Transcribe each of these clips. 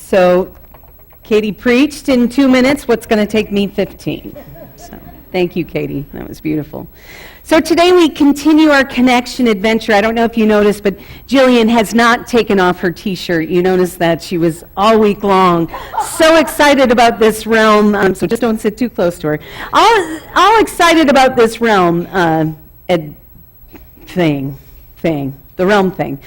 So Katie preached in 2 minutes what's going to take me 15. So thank you, Katie. That was beautiful. So today we continue our connection adventure. I don't know if you noticed, but Jillian has not taken off her t-shirt. You noticed that she was all week long so excited about this realm. So just don't sit too close to her. All excited about this realm the realm thing.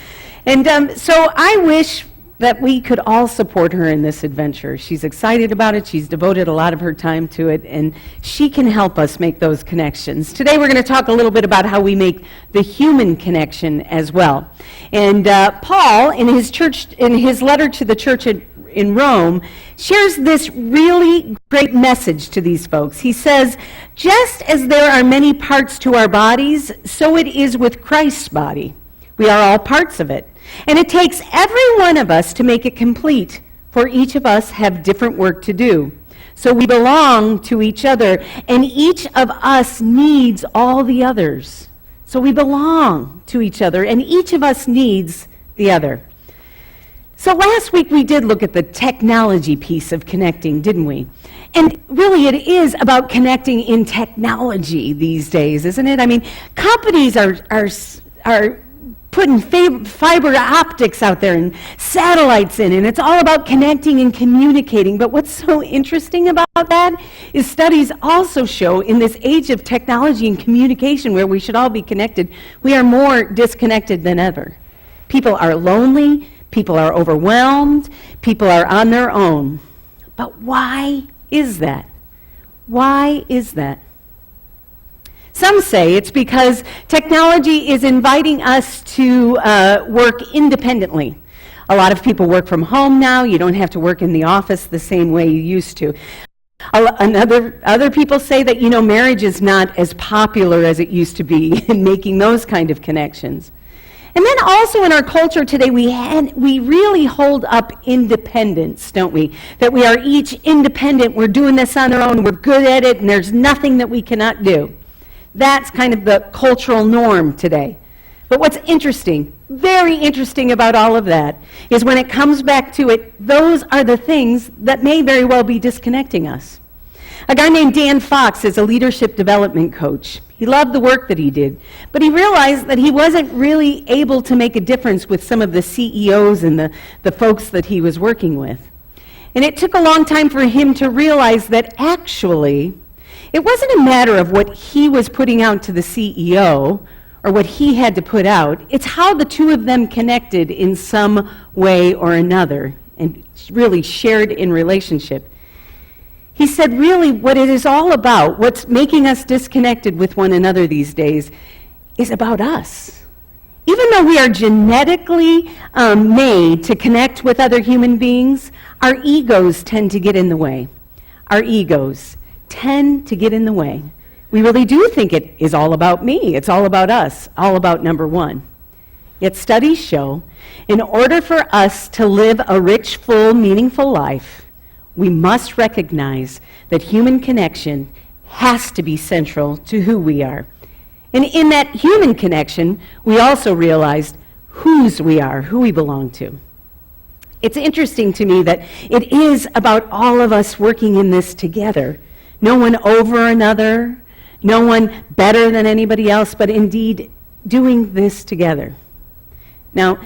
And so I wish that we could all support her in this adventure. She's excited about it. She's devoted a lot of her time to it, and she can help us make those connections. Today we're going to talk a little bit about how we make the human connection as well. And Paul, in his letter to the church in Rome, shares this really great message to these folks. He says, just as there are many parts to our bodies, so it is with Christ's body. We are all parts of it. And it takes every one of us to make it complete, for each of us have different work to do. So we belong to each other, and each of us needs all the others. So we belong to each other, and each of us needs the other. So last week we did look at the technology piece of connecting, didn't we? And really it is about connecting in technology these days, isn't it? I mean, companies are putting fiber optics out there and satellites in, and it's all about connecting and communicating. But what's so interesting about that is studies also show in this age of technology and communication where we should all be connected, we are more disconnected than ever. People are lonely, people are overwhelmed, people are on their own. But why is that? Why is that? Some say it's because technology is inviting us to work independently. A lot of people work from home now. You don't have to work in the office the same way you used to. Other people say that, marriage is not as popular as it used to be in making those kind of connections. And then also in our culture today, we really hold up independence, don't we? That we are each independent, we're doing this on our own, we're good at it, and there's nothing that we cannot do. That's kind of the cultural norm today. But what's interesting, very interesting about all of that, is when it comes back to it, those are the things that may very well be disconnecting us. A guy named Dan Fox is a leadership development coach. He loved the work that he did, but he realized that he wasn't really able to make a difference with some of the CEOs and the folks that he was working with. And it took a long time for him to realize that actually, it wasn't a matter of what he was putting out to the CEO or what he had to put out. It's how the two of them connected in some way or another and really shared in relationship. He said, really, what it is all about, what's making us disconnected with one another these days, is about us. Even though we are genetically made to connect with other human beings, our egos tend to get in the way. Our egos tend to get in the way. We really do think it is all about me. It's all about us, all about number one. Yet studies show, in order for us to live a rich, full, meaningful life, we must recognize that human connection has to be central to who we are. And in that human connection, we also realized whose we are, who we belong to. It's interesting to me that it is about all of us working in this together. No one over another, no one better than anybody else, but indeed doing this together. Now,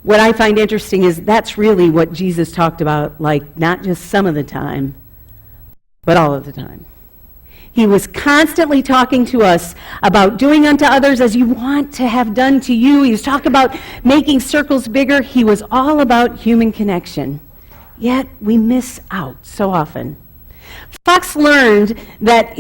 what I find interesting is that's really what Jesus talked about, like not just some of the time, but all of the time. He was constantly talking to us about doing unto others as you want to have done to you. He was talking about making circles bigger. He was all about human connection. Yet we miss out so often. Fox learned that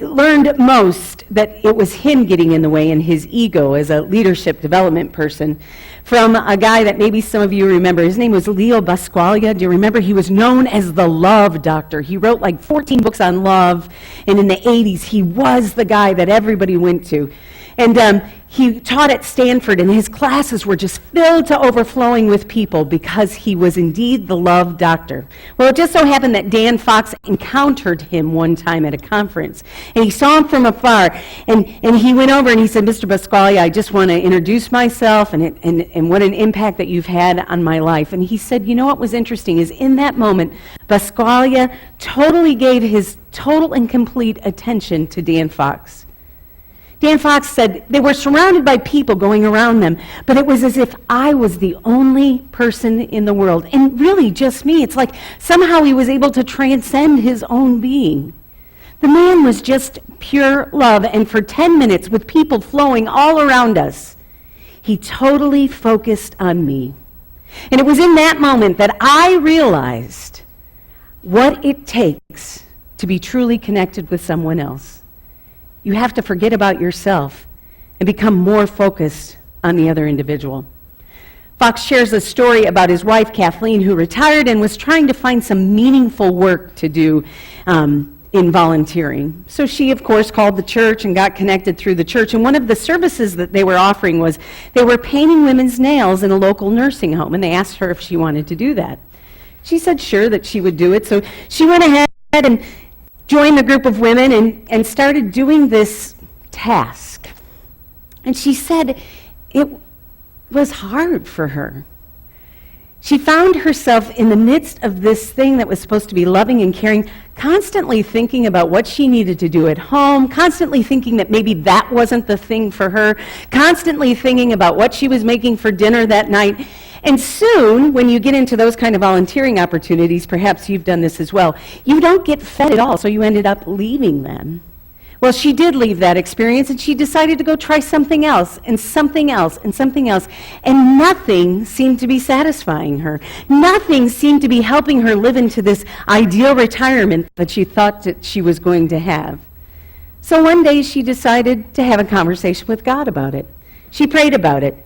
learned most that it was him getting in the way and his ego as a leadership development person from a guy that maybe some of you remember. His name was Leo Buscaglia. Do you remember? He was known as the love doctor. He wrote like 14 books on love, and in the 80s, he was the guy that everybody went to. And he taught at Stanford, and his classes were just filled to overflowing with people because he was indeed the love doctor. Well, it just so happened that Dan Fox encountered him one time at a conference, And he saw him from afar, and he went over and he said, Mr. Bascalia, I just want to introduce myself and what an impact that you've had on my life. And he said, you know what was interesting is in that moment, Bascalia totally gave his total and complete attention to Dan Fox. Dan Fox said they were surrounded by people going around them, but it was as if I was the only person in the world, and really just me. It's like somehow he was able to transcend his own being. The man was just pure love, and for 10 minutes, with people flowing all around us, he totally focused on me. And it was in that moment that I realized what it takes to be truly connected with someone else. You have to forget about yourself and become more focused on the other individual. Fox shares a story about his wife, Kathleen, who retired and was trying to find some meaningful work to do in volunteering. So she, of course, called the church and got connected through the church. And one of the services that they were offering was they were painting women's nails in a local nursing home, and they asked her if she wanted to do that. She said sure that she would do it. So she went ahead and joined the group of women and started doing this task. And she said it was hard for her. She found herself in the midst of this thing that was supposed to be loving and caring, constantly thinking about what she needed to do at home, constantly thinking that maybe that wasn't the thing for her, constantly thinking about what she was making for dinner that night. And soon, when you get into those kind of volunteering opportunities, perhaps you've done this as well, you don't get fed at all, so you ended up leaving them. Well, she did leave that experience, and she decided to go try something else, and something else, and something else, and nothing seemed to be satisfying her. Nothing seemed to be helping her live into this ideal retirement that she thought that she was going to have. So one day, she decided to have a conversation with God about it. She prayed about it.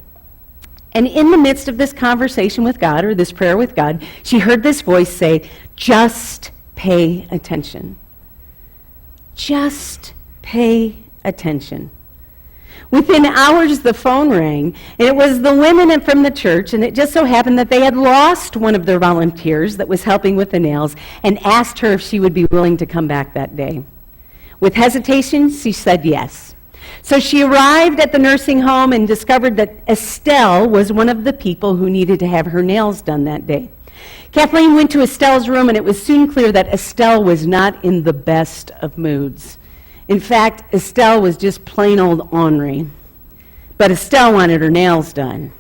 And in the midst of this conversation with God, or this prayer with God, she heard this voice say, just pay attention. Just pay attention. Within hours, the phone rang, and it was the women from the church, and it just so happened that they had lost one of their volunteers that was helping with the nails, and asked her if she would be willing to come back that day. With hesitation, she said yes. So she arrived at the nursing home and discovered that Estelle was one of the people who needed to have her nails done that day. Kathleen went to Estelle's room, and it was soon clear that Estelle was not in the best of moods. In fact, Estelle was just plain old ornery. But Estelle wanted her nails done.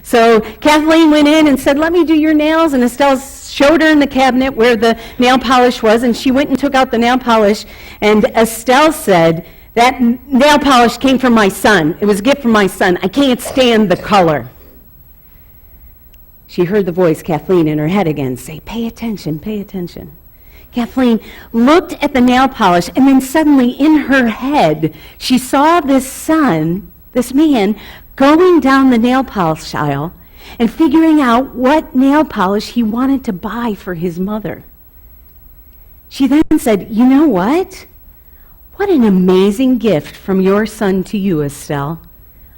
So Kathleen went in and said, let me do your nails, and Estelle showed her in the cabinet where the nail polish was, and she went and took out the nail polish, and Estelle said, that nail polish came from my son. It was a gift from my son. I can't stand the color. She heard the voice, Kathleen, in her head again say, pay attention, pay attention. Kathleen looked at the nail polish, and then suddenly in her head, she saw this son, this man, going down the nail polish aisle and figuring out what nail polish he wanted to buy for his mother. She then said, you know what? What an amazing gift from your son to you, Estelle.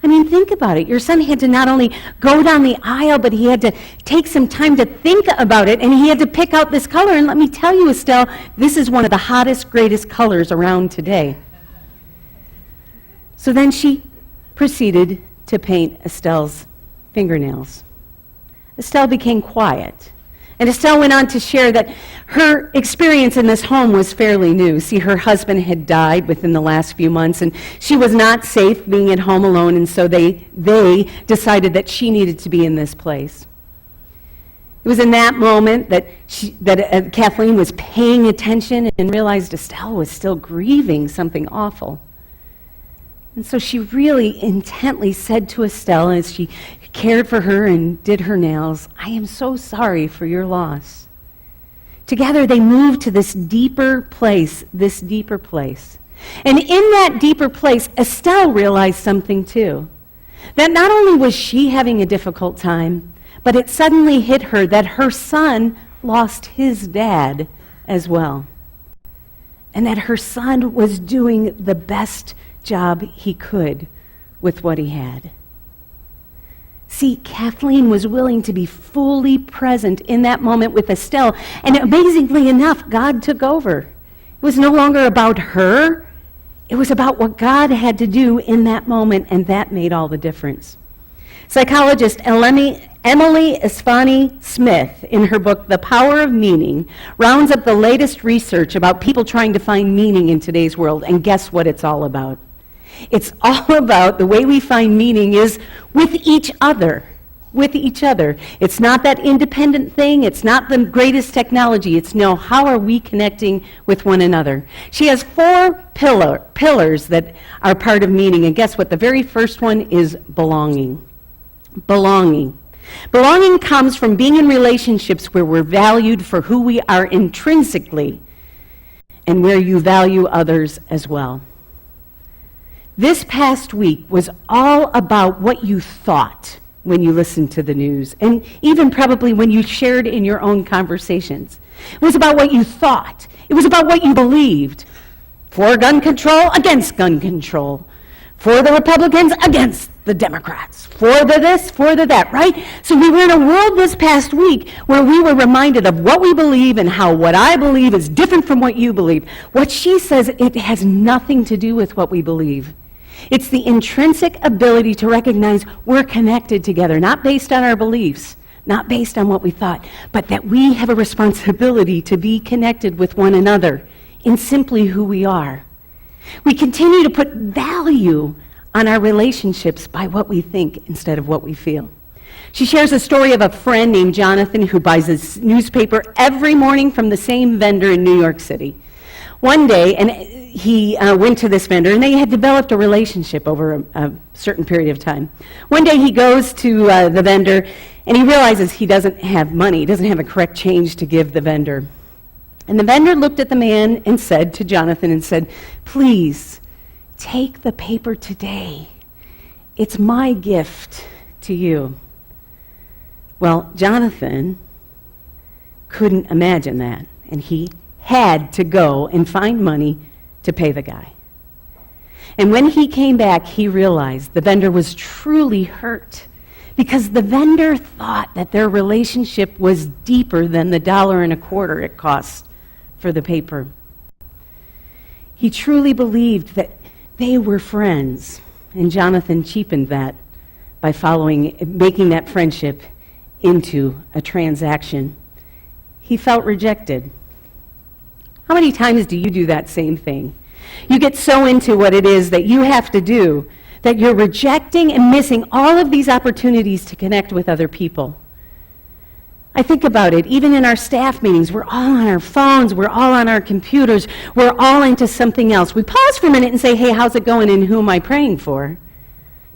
I mean, think about it. Your son had to not only go down the aisle, but he had to take some time to think about it, and he had to pick out this color. And let me tell you, Estelle, this is one of the hottest, greatest colors around today. So then she proceeded to paint Estelle's fingernails. Estelle became quiet. And Estelle went on to share that her experience in this home was fairly new. See, her husband had died within the last few months, and she was not safe being at home alone, and so they decided that she needed to be in this place. It was in that moment that Kathleen was paying attention and realized Estelle was still grieving something awful. And so she really intently said to Estelle as she cared for her and did her nails, I am so sorry for your loss. Together they moved to this deeper place. And in that deeper place, Estelle realized something too. That not only was she having a difficult time, but it suddenly hit her that her son lost his dad as well. And that her son was doing the best job he could with what he had. See, Kathleen was willing to be fully present in that moment with Estelle, and amazingly enough, God took over. It was no longer about her It was about what God had to do in that moment, and that made all the difference. Psychologist Emily Esfahani Smith, in her book, The Power of Meaning, rounds up the latest research about people trying to find meaning in today's world, and guess what it's all about? It's all about the way we find meaning is with each other. With each other. It's not that independent thing. It's not the greatest technology. It's no, how are we connecting with one another? She has 4 pillars that are part of meaning, and guess what? The very first one is belonging. Belonging. Belonging comes from being in relationships where we're valued for who we are intrinsically and where you value others as well. This past week was all about what you thought when you listened to the news, and even probably when you shared in your own conversations. It was about what you thought. It was about what you believed. For gun control, against gun control. For the Republicans, against the Democrats. For the this, for the that, right? So we were in a world this past week where we were reminded of what we believe and how what I believe is different from what you believe. What she says, it has nothing to do with what we believe. It's the intrinsic ability to recognize we're connected together, not based on our beliefs, not based on what we thought, but that we have a responsibility to be connected with one another in simply who we are. We continue to put value on our relationships by what we think instead of what we feel. She shares a story of a friend named Jonathan who buys his newspaper every morning from the same vendor in New York City. One day, and he went to this vendor, and they had developed a relationship over a certain period of time. One day he goes to the vendor, and he realizes he doesn't have money, he doesn't have a correct change to give the vendor. And the vendor looked at the man and said to Jonathan and said, "Please, take the paper today. It's my gift to you." Well, Jonathan couldn't imagine that, and he had to go and find money to pay the guy. And when he came back, he realized the vendor was truly hurt because the vendor thought that their relationship was deeper than the $1.25 it cost for the paper. He truly believed that they were friends, and Jonathan cheapened that by making that friendship into a transaction. He felt rejected. How many times do you do that same thing? You get so into what it is that you have to do that you're rejecting and missing all of these opportunities to connect with other people. I think about it, even in our staff meetings, we're all on our phones, we're all on our computers, we're all into something else. We pause for a minute and say, "Hey, how's it going and who am I praying for?"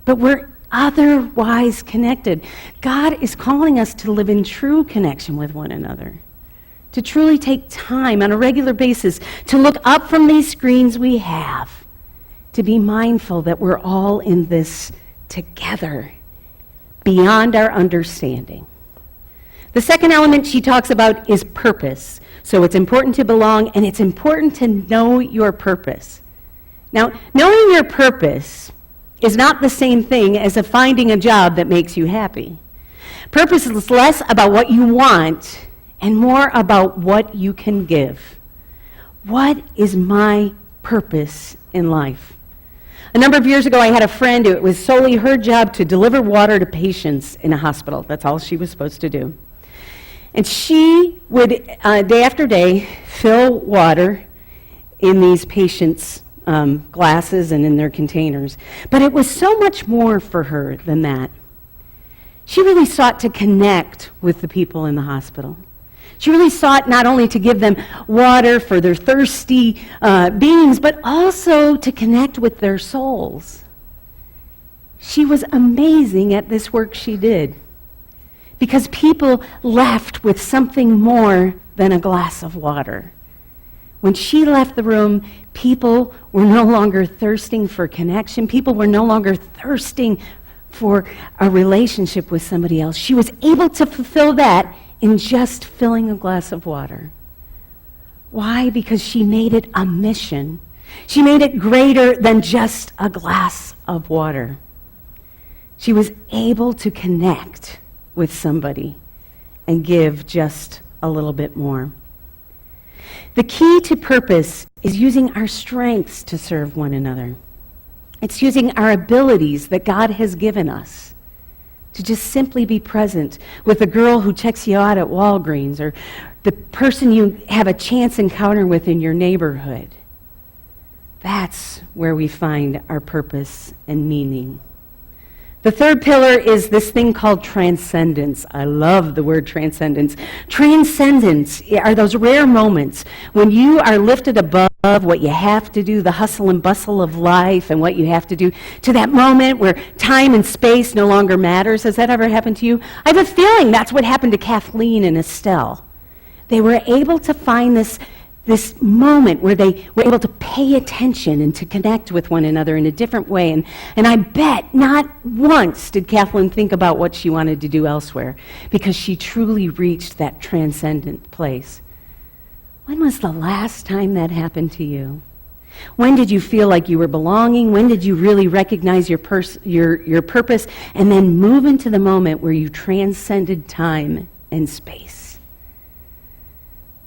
But we're otherwise connected. God is calling us to live in true connection with one another, to truly take time on a regular basis to look up from these screens we have, to be mindful that we're all in this together, beyond our understanding. The second element she talks about is purpose. So it's important to belong, and it's important to know your purpose. Now, knowing your purpose is not the same thing as finding a job that makes you happy. Purpose is less about what you want and more about what you can give. What is my purpose in life? A number of years ago, I had a friend who it was solely her job to deliver water to patients in a hospital. That's all she was supposed to do. And she would, day after day, fill water in these patients' glasses and in their containers. But it was so much more for her than that. She really sought to connect with the people in the hospital. She really sought not only to give them water for their thirsty beings, but also to connect with their souls. She was amazing at this work she did, because people left with something more than a glass of water. When she left the room, people were no longer thirsting for connection. People were no longer thirsting for a relationship with somebody else. She was able to fulfill that in just filling a glass of water. Why? Because she made it a mission. She made it greater than just a glass of water. She was able to connect with somebody and give just a little bit more. The key to purpose is using our strengths to serve one another. It's using our abilities that God has given us to just simply be present with the girl who checks you out at Walgreens or the person you have a chance encounter with in your neighborhood. That's where we find our purpose and meaning. The third pillar is this thing called transcendence. I love the word transcendence. Transcendence are those rare moments when you are lifted above what you have to do, the hustle and bustle of life and what you have to do, to that moment where time and space no longer matters. Has that ever happened to you? I have a feeling that's what happened to Kathleen and Estelle. They were able to find this moment where they were able to pay attention and to connect with one another in a different way. And I bet not once did Kathleen think about what she wanted to do elsewhere, because she truly reached that transcendent place. When was the last time that happened to you? When did you feel like you were belonging? When did you really recognize your purpose and then move into the moment where you transcended time and space?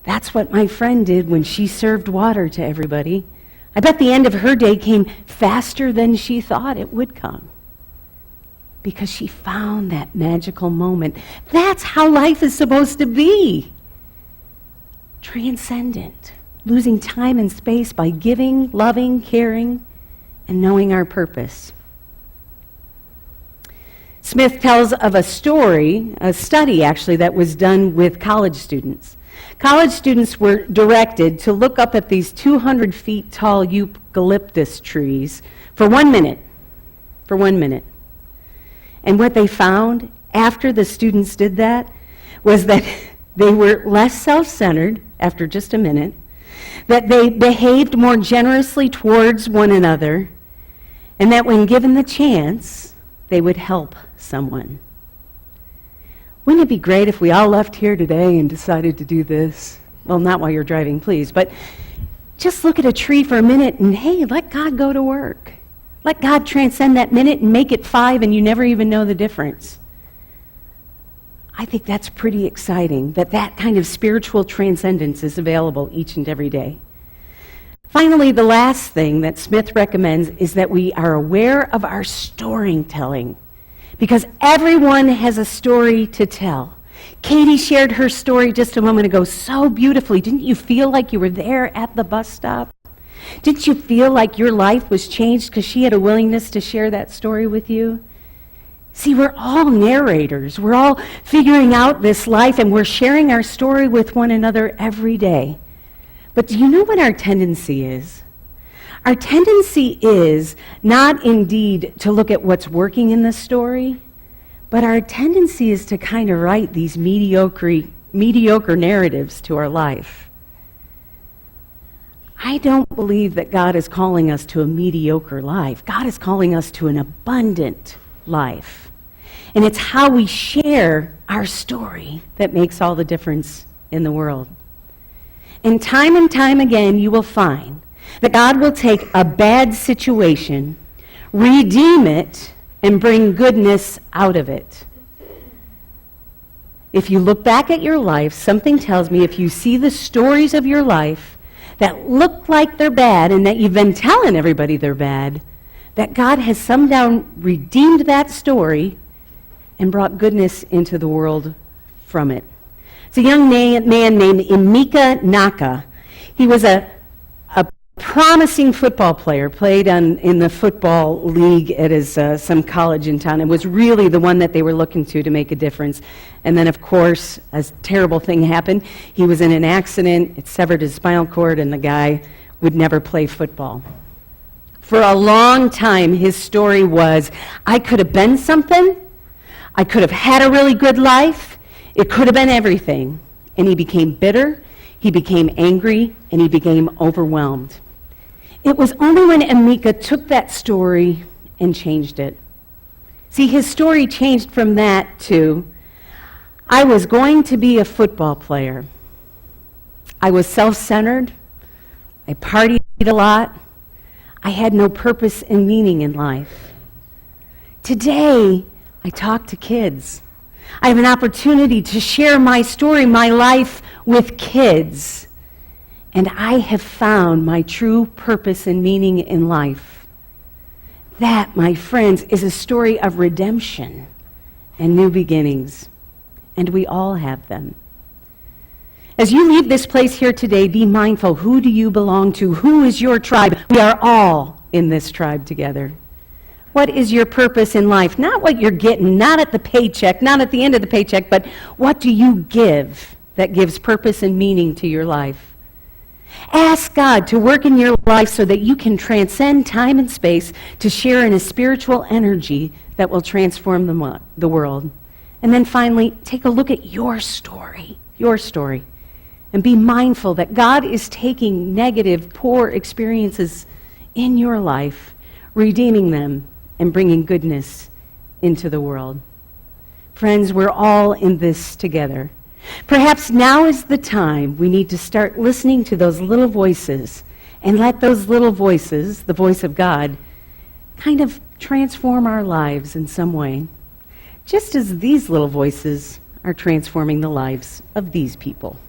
That's what my friend did when she served water to everybody. I bet the end of her day came faster than she thought it would come, because she found that magical moment. That's how life is supposed to be. Transcendent, losing time and space by giving, loving, caring, and knowing our purpose. Smith tells of a story, a study actually, that was done with college students. College students were directed to look up at these 200 feet tall eucalyptus trees for 1 minute. For 1 minute. And what they found after the students did that was that they were less self-centered after just a minute, that they behaved more generously towards one another, and that when given the chance, they would help someone. Wouldn't it be great if we all left here today and decided to do this? Well, not while you're driving, please, but just look at a tree for a minute and, hey, let God go to work. Let God transcend that minute and make it 5 and you never even know the difference. I think that's pretty exciting, that kind of spiritual transcendence is available each and every day. Finally, the last thing that Smith recommends is that we are aware of our storytelling, because everyone has a story to tell. Katie shared her story just a moment ago so beautifully. Didn't you feel like you were there at the bus stop? Didn't you feel like your life was changed because she had a willingness to share that story with you? See, we're all narrators. We're all figuring out this life, and we're sharing our story with one another every day. But do you know what our tendency is? Our tendency is not indeed to look at what's working in the story, but our tendency is to kind of write these mediocre narratives to our life. I don't believe that God is calling us to a mediocre life. God is calling us to an abundant life. And it's how we share our story that makes all the difference in the world. And time again, you will find that God will take a bad situation, redeem it, and bring goodness out of it. If you look back at your life, something tells me if you see the stories of your life that look like they're bad and that you've been telling everybody they're bad, that God has somehow redeemed that story and brought goodness into the world from it. It's a young man named Emeka Naka. He was a promising football player, played in the football league at some college in town. It was really the one that they were looking to make a difference. And then, of course, a terrible thing happened. He was in an accident, it severed his spinal cord, and the guy would never play football. For a long time, his story was, I could have been something, I could have had a really good life, it could have been everything. And he became bitter, he became angry, and he became overwhelmed. It was only when Emeka took that story and changed it. See, his story changed from that to, I was going to be a football player. I was self-centered. I partied a lot. I had no purpose and meaning in life. Today, I talk to kids. I have an opportunity to share my story, my life with kids. and I have found my true purpose and meaning in life. That, my friends, is a story of redemption and new beginnings, and we all have them. As you leave this place here today, be mindful. Who do you belong to? Who is your tribe? We are all in this tribe together. What is your purpose in life? Not what you're getting, not at the paycheck, not at the end of the paycheck, but what do you give that gives purpose and meaning to your life? Ask God to work in your life so that you can transcend time and space to share in a spiritual energy that will transform the world. And then finally, take a look at your story, and be mindful that God is taking negative, poor experiences in your life, redeeming them, and bringing goodness into the world. Friends, we're all in this together. Perhaps now is the time we need to start listening to those little voices and let those little voices, the voice of God, kind of transform our lives in some way, just as these little voices are transforming the lives of these people.